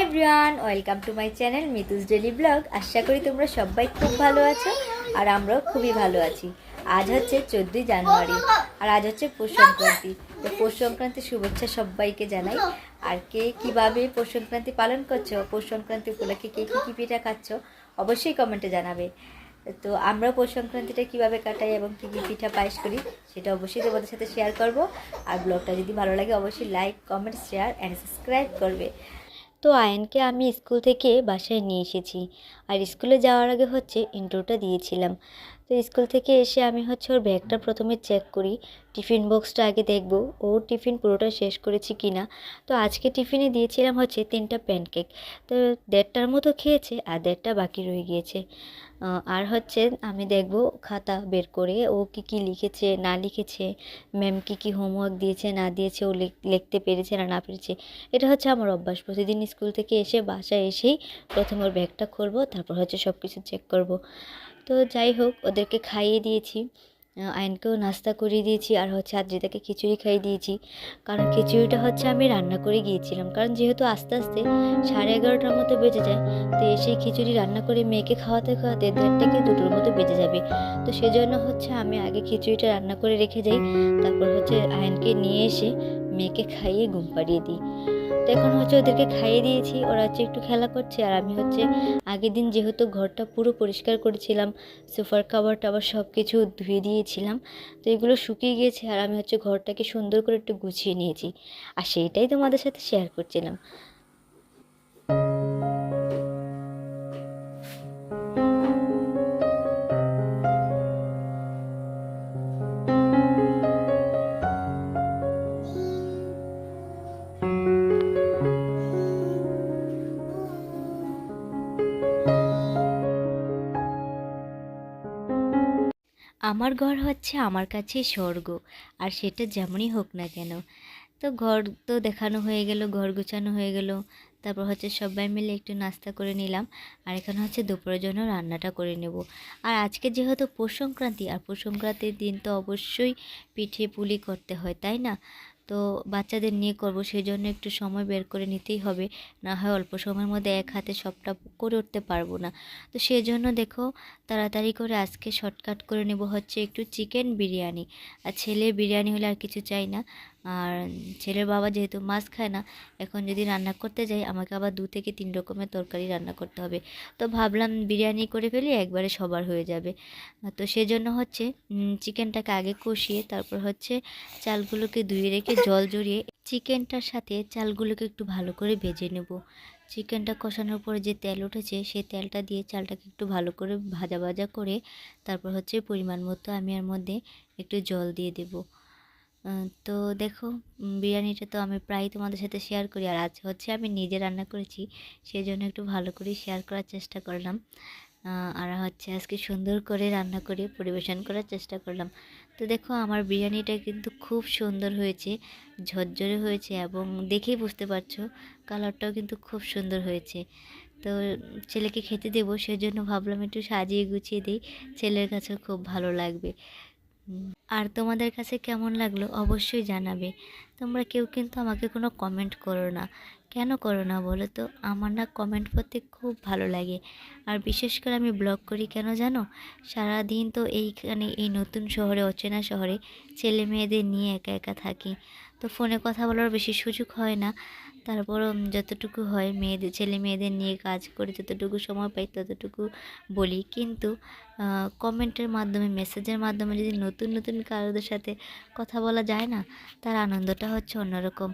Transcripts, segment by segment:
Everyone, welcome to my channel Mitu's daily blog. আশা করি তোমরা সবাই খুব ভালো আছো আর আমরাও খুবই ভালো আছি। আজ হচ্ছে 14ই জানুয়ারি আর আজ হচ্ছে পৌষ সংক্রান্তি। তো পৌষ সংক্রান্তির শুভেচ্ছা সবাইকে জানাই। আর কে কীভাবে পৌষ সংক্রান্তি পালন করছো, পৌষ সংক্রান্তি উপলক্ষে কে কী পিঠা খাচ্ছ অবশ্যই কমেন্টে জানাবে। তো আমরাও পৌষ সংক্রান্তিটা কীভাবে কাটাই এবং কী কী পিঠা পায়েস করি সেটা অবশ্যই তোমাদের সাথে শেয়ার করব। আর ব্লগটা যদি ভালো লাগে অবশ্যই like, comment, share and subscribe করবে। তো আয়নকে আমি স্কুল থেকে বাসায় নিয়ে এসেছি আর স্কুলে যাওয়ার আগে হচ্ছে ইন্ট্রোটা দিয়েছিলাম। তো স্কুল থেকে এসে আমি হচ্ছে ওর ব্যাগটা প্রথমে চেক করি, টিফিন বক্সটা আগে দেখব ও টিফিন পুরোটা শেষ করেছি কি না। তো আজকে টিফিনে দিয়েছিলাম হচ্ছে 3টা প্যানকেক। তো 1.5টার মতো খেয়েছে আর 1.5টা বাকি রয়ে গিয়েছে। আর হচ্ছে আমি দেখব খাতা বের করে ও কি কি লিখেছে না লিখেছে, ম্যাম কি কি হোমওয়ার্ক দিয়েছে না দিয়েছে, ও লিখতে পেরেছে না না পেরেছে। এটা হচ্ছে আমার অভ্যাস, প্রতিদিন স্কুল থেকে এসে বাসায় এসেই প্রথমে ওর ব্যাগটা খুলবো, তারপর হচ্ছে সব কিছু চেক করব। তো যাই হোক, ওদেরকে খাইয়ে দিয়েছি, আয়নকেও নাস্তা করিয়ে দিয়েছি আর হচ্ছে আদ্রিতাকে খিচুড়ি খাইয়ে দিয়েছি। কারণ খিচুড়িটা হচ্ছে আমি রান্না করে গিয়েছিলাম, কারণ যেহেতু আস্তে আস্তে 11:30টার মতো বেজে যায়, তো এসে খিচুড়ি রান্না করে মেয়েকে খাওয়াতে খাওয়াতে 1:30 থেকে 2টোর মতো বেজে যাবে। তো সেজন্য হচ্ছে আমি আগে খিচুড়িটা রান্না করে রেখে যাই, তারপর হচ্ছে আয়নকে নিয়ে এসে মেয়েকে খাইয়ে ঘুম পাড়িয়ে দিই। তো এখন হচ্ছে ওদেরকে খাইয়ে দিয়েছি, ওরা হচ্ছে একটু খেলা করছে আর আমি হচ্ছে আগের দিন যেহেতু ঘরটা পুরো পরিষ্কার করেছিলাম, সোফার কাভার টাভার সব কিছু ধুয়ে দিয়েছিলাম, তো এগুলো শুকিয়ে গিয়েছে আর আমি হচ্ছে ঘরটাকে সুন্দর করে একটু গুছিয়ে নিয়েছি আর সেইটাই তোমাদের সাথে শেয়ার করছিলাম। আমার ঘর হচ্ছে আমার কাছে স্বর্গ, আর সেটা যেমনই হোক না কেন। তো ঘর তো দেখানো হয়ে গেল, ঘর গোছানো হয়ে গেল, তারপর হচ্ছে সবাই মিলে একটু নাস্তা করে নিলাম আর এখানে হচ্ছে দুপুরের জন্য রান্নাটা করে নেব। আর আজকে যেহেতু পৌষ সংক্রান্তি, আর পৌষ সংক্রান্তির দিন তো অবশ্যই পিঠে পুলি করতে হয়, তাই না? তো বাচ্চাদের নিয়ে করব, সেই জন্য একটু সময় বের করে নিতেই হবে, না হয় অল্প সময়ের মধ্যে এক হাতে সবটা করে উঠতে পারবো না। তো সেই জন্য দেখো তাড়াতাড়ি করে আজকে শর্টকাট করে নেব হচ্ছে একটু চিকেন বিরিয়ানি। আর ছেলে বিরিয়ানি হলে আর কিছু চাই না। আর ছেলের বাবা যেহেতু মাছ খায় না, এখন যদি রান্না করতে যাই আমাকে আবার 2 থেকে 3 রকমের তরকারি রান্না করতে হবে। তো ভাবলাম বিরিয়ানি করে ফেলি, একবারে সবার হয়ে যাবে। তো সেজন্য হচ্ছে চিকেনটাকে আগে কষিয়ে তারপর হচ্ছে চালগুলোকে ধুয়ে রেখে জল জড়িয়ে চিকেনটার সাথে চালগুলোকে একটু ভালো করে ভেজে নেব। চিকেনটা কষানোর পরে যে তেল উঠেছে সেই তেলটা দিয়ে চালটাকে একটু ভালো করে ভাজা ভাজা করে তারপর হচ্ছে পরিমাণ মতো আমি এর মধ্যে একটু জল দিয়ে দেব। তো দেখো, বিরিয়ানিটা তো আমি প্রায় তোমাদের সাথে শেয়ার করি, আর আজ হচ্ছে আমি নিজে রান্না করেছি, সেই জন্য একটু ভালো করে শেয়ার করার চেষ্টা করলাম। আর হচ্ছে আজকে সুন্দর করে রান্না করে পরিবেশন করার চেষ্টা করলাম। তো দেখো আমার বিরিয়ানিটা কিন্তু খুব সুন্দর হয়েছে, ঝরঝরে হয়েছে এবং দেখেই বুঝতে পারছো কালারটাও কিন্তু খুব সুন্দর হয়েছে। তো ছেলেকে খেতে দেবো, সেজন্য ভাবলাম একটু সাজিয়ে গুছিয়ে দিই, ছেলের কাছেও খুব ভালো লাগবে। আর তোমাদের কাছে কেমন লাগলো অবশ্যই জানাবে। তোমরা কেউ কিন্তু আমাকে কোনো কমেন্ট করো না, কেন করো না বলো তো? আমার না কমেন্ট পড়তে খুব ভালো লাগে। আর বিশেষ করে আমি ব্লগ করি কেন জানো? সারাদিন তো এইখানে এই নতুন শহরে, অচেনা শহরে ছেলে মেয়েদের নিয়ে একা একা থাকি, তো ফোনে কথা বলার বেশি সুযোগ হয় না। তারপরও যতটুকু হয় মেয়েদের, ছেলে মেয়েদের নিয়ে কাজ করে যতটুকু সময় পাই ততটুকু বলি। কিন্তু কমেন্টের মাধ্যমে, মেসেজের মাধ্যমে যদি নতুন নতুন কারোদের সাথে কথা বলা যায় না, তার আনন্দটা হচ্ছে অন্যরকম।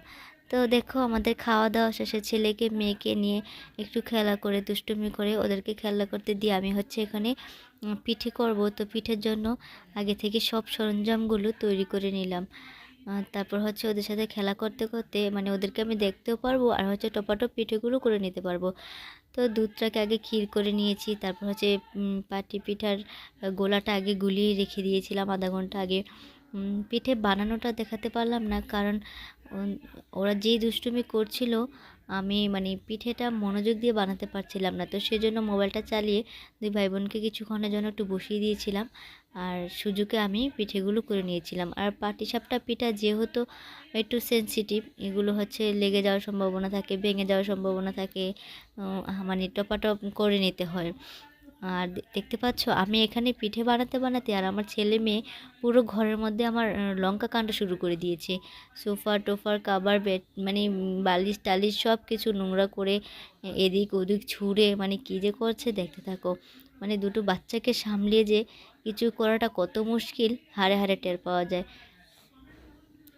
তো দেখো আমাদের খাওয়া দাওয়া শেষে ছেলেকে মেয়েকে নিয়ে একটু খেলা করে দুষ্টুমি করে ওদেরকে খেলা করতে দিয়ে আমি হচ্ছে এখানে পিঠে করব। তো পিঠের জন্য আগে থেকে সব সরঞ্জামগুলো তৈরি করে নিলাম। তারপর হচ্ছে ওদের সাথে খেলা করতে করতে মানে ওদেরকে আমি দেখতেও পারবো আর হচ্ছে টপাটপ পিঠেগুলো করে নিতে পারবো। তো দুধটাকে আগে ক্ষীর করে নিয়েছি, তারপর হচ্ছে পাটি পিঠার গোলাটা আগে গুলিয়ে রেখে দিয়েছিলাম আধা ঘন্টা আগে। পিঠে বানানোটা দেখাতে পারলাম না, কারণ ওরা যেই দুষ্টুমি করছিল আমি মানে পিঠেটা মনোযোগ দিয়ে বানাতে পারছিলাম না, তো সেজন্য মোবাইলটা চালিয়ে দুই ভাই বোনকে কিছুক্ষণের জন্য একটু বসিয়ে দিয়েছিলাম, আর সুযোগে আমি পিঠেগুলো করে নিয়েছিলাম। আর পাটিসাপটা পিঠা যেহেতু একটু সেনসিটিভ, এগুলো হচ্ছে লেগে যাওয়ার সম্ভাবনা থাকে, ভেঙে যাওয়ার সম্ভাবনা থাকে, মানে টপাটপ করে নিতে হয়। আর দেখতে পাচ্ছ আমি এখানে পিঠে বানাতে বানাতে আর আমার ছেলে মেয়ে পুরো ঘরের মধ্যে আমার লঙ্কা কাণ্ড শুরু করে দিয়েছে। সোফা টোফার কাভার বেড মানে বালিশ টালিশ সব কিছু নোংরা করে এদিক ওদিক ছুঁড়ে মানে কী যে করছে দেখতে থাকো। মানে দুটো বাচ্চাকে সামলিয়ে যে কিছু করাটা কত মুশকিল হাড়ে হাড়ে টের পাওয়া যায়।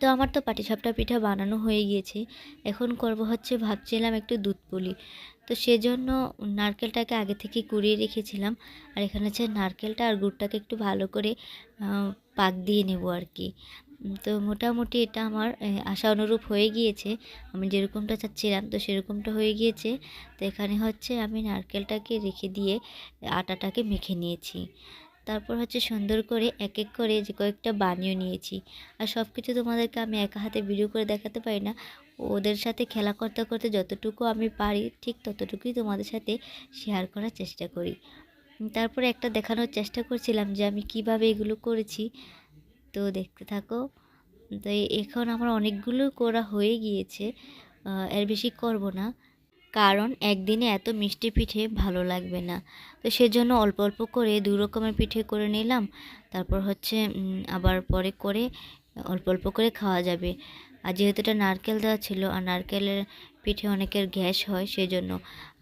তো আমার তো পাটিসাপটা পিঠা বানানো হয়ে গিয়েছে, এখন করব হচ্ছে ভাবছিলাম একটু দুধ পুলি। তো সেজন্য নারকেলটাকে আগে থেকে কুড়িয়ে রেখেছিলাম, আর এখানে হচ্ছে নারকেলটা আর গুড়টাকে একটু ভালো করে পাক দিয়ে নেব আর কি। তো মোটামুটি এটা আমার আশা অনুরূপ হয়ে গিয়েছে, আমি যেরকমটা চাচ্ছিলাম তো সেরকমটা হয়ে গিয়েছে। তো এখানে হচ্ছে আমি নারকেলটাকে রেখে দিয়ে আটাটাকে মেখে নিয়েছি। তারপর হচ্ছে সুন্দর করে এক এক করে যে কয়েকটা বানিয়ে নিয়েছি। আর সব কিছু তোমাদেরকে আমি একা হাতে ভিডিও করে দেখাতে পারি না, ওদের সাথে খেলা করতে করতে যতটুকু আমি পারি ঠিক ততটুকুই তোমাদের সাথে শেয়ার করার চেষ্টা করি। তারপরে একটা দেখানোর চেষ্টা করছিলাম যে আমি কিভাবে এগুলো করেছি, তো দেখতে থাকো। তো এখন আমার অনেকগুলো করা হয়ে গিয়েছে, এর বেশি করব না, কারণ একদিনে এত মিষ্টি পিঠে ভালো লাগবে না। তো সেজন্য অল্প অল্প করে দু রকমের পিঠে করে নিলাম, তারপর হচ্ছে আবার পরে করে অল্প অল্প করে খাওয়া যাবে। আর যেহেতু এটা নারকেল দেওয়া ছিল, আর নারকেলের পিঠে অনেকের গ্যাস হয় সেজন্য,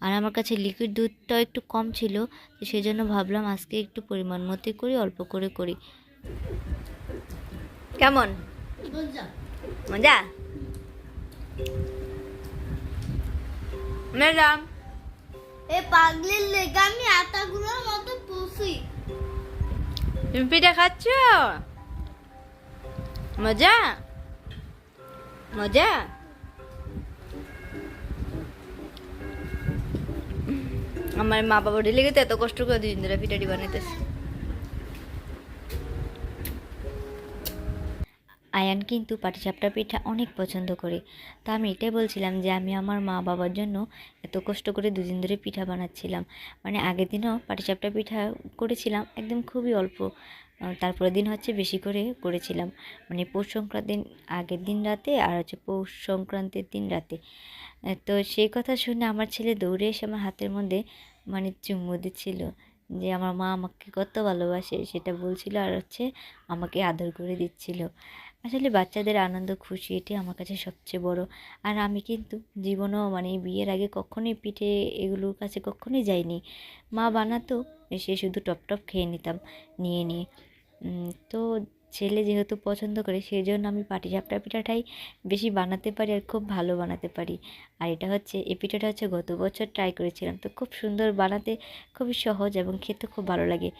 আর আমার কাছে লিকুইড দুধটাও একটু কম ছিল, তো সেজন্য ভাবলাম আজকে একটু পরিমাণ মতোই করি, অল্প করে করি। কেমন মজা? ম্যাডাম এ পাগলির লেগে আমি আটাগুলোর মতো পুষি। তুমি পিঠা খাচ্ছ? মজা মজা। আমার মা বাবা লেগে তো এত কষ্ট করে দুদিন ধরে পিঠাটি বানাইতেছে। আয়ান কিন্তু পাটিসাপটা পিঠা অনেক পছন্দ করে, তো আমি এটাই বলছিলাম যে আমি আমার মা বাবার জন্য এত কষ্ট করে দুদিন ধরে পিঠা বানাচ্ছিলাম। মানে আগের দিনও পাটিসাপটা পিঠা করেছিলাম একদম খুবই অল্প, তারপরের দিন হচ্ছে বেশি করে করেছিলাম, মানে পৌষ সংক্রান্তির আগের দিন রাতে আর হচ্ছে পৌষ সংক্রান্তির দিন রাতে। তো সেই কথা শুনে আমার ছেলে দৌড়ে এসে আমার হাতের মধ্যে মানে চুমু দিচ্ছিল, যে আমার মা আমাকে কত ভালোবাসে সেটা বলছিল, আর হচ্ছে আমাকে আদর করে দিচ্ছিল। আসলে বাচ্চাদের আনন্দ খুশি এটাই আমার কাছে সবচেয়ে বড়। আর আমি কিন্তু জীবনেও মানে বিয়ের আগে কখনোই পিঠে এগুলোর কাছে কখনোই যাইনি, মা বানাতো এসে শুধু টপ টপ খেয়ে নিতাম নিয়ে নিয়ে। তো ছেলে যেহেতু পছন্দ করে সেই জন্য আমি পাটিসাপটা পিঠাটাই বেশি বানাতে পারি আর খুব ভালো বানাতে পারি। আর এটা হচ্ছে এই পিঠাটা হচ্ছে গত বছর ট্রাই করেছিলাম, তো খুব সুন্দর বানাতে, খুবই সহজ এবং খেতে খুব ভালো লাগে।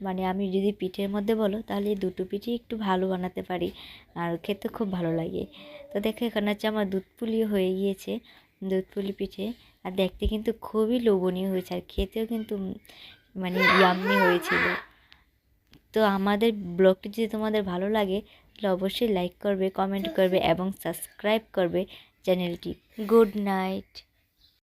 মানে আমি যদি পিঠের মধ্যে বলো তাহলে এই দুটো পিঠেই একটু ভালো বানাতে পারি আর খেতে খুব ভালো লাগে। তো দেখো এখানে হচ্ছে আমার দুধ পুলিও হয়ে গিয়েছে, দুধ পুলি পিঠে, আর দেখতে কিন্তু খুবই লোভনীয় হয়েছে আর খেতেও কিন্তু মানে ইয়াম্মি হয়েছিল। তো আমাদের ব্লগটি যদি তোমাদের ভালো লাগে তাহলে অবশ্যই লাইক করবে, কমেন্ট করবে এবং সাবস্ক্রাইব করবে চ্যানেলটি। Good night.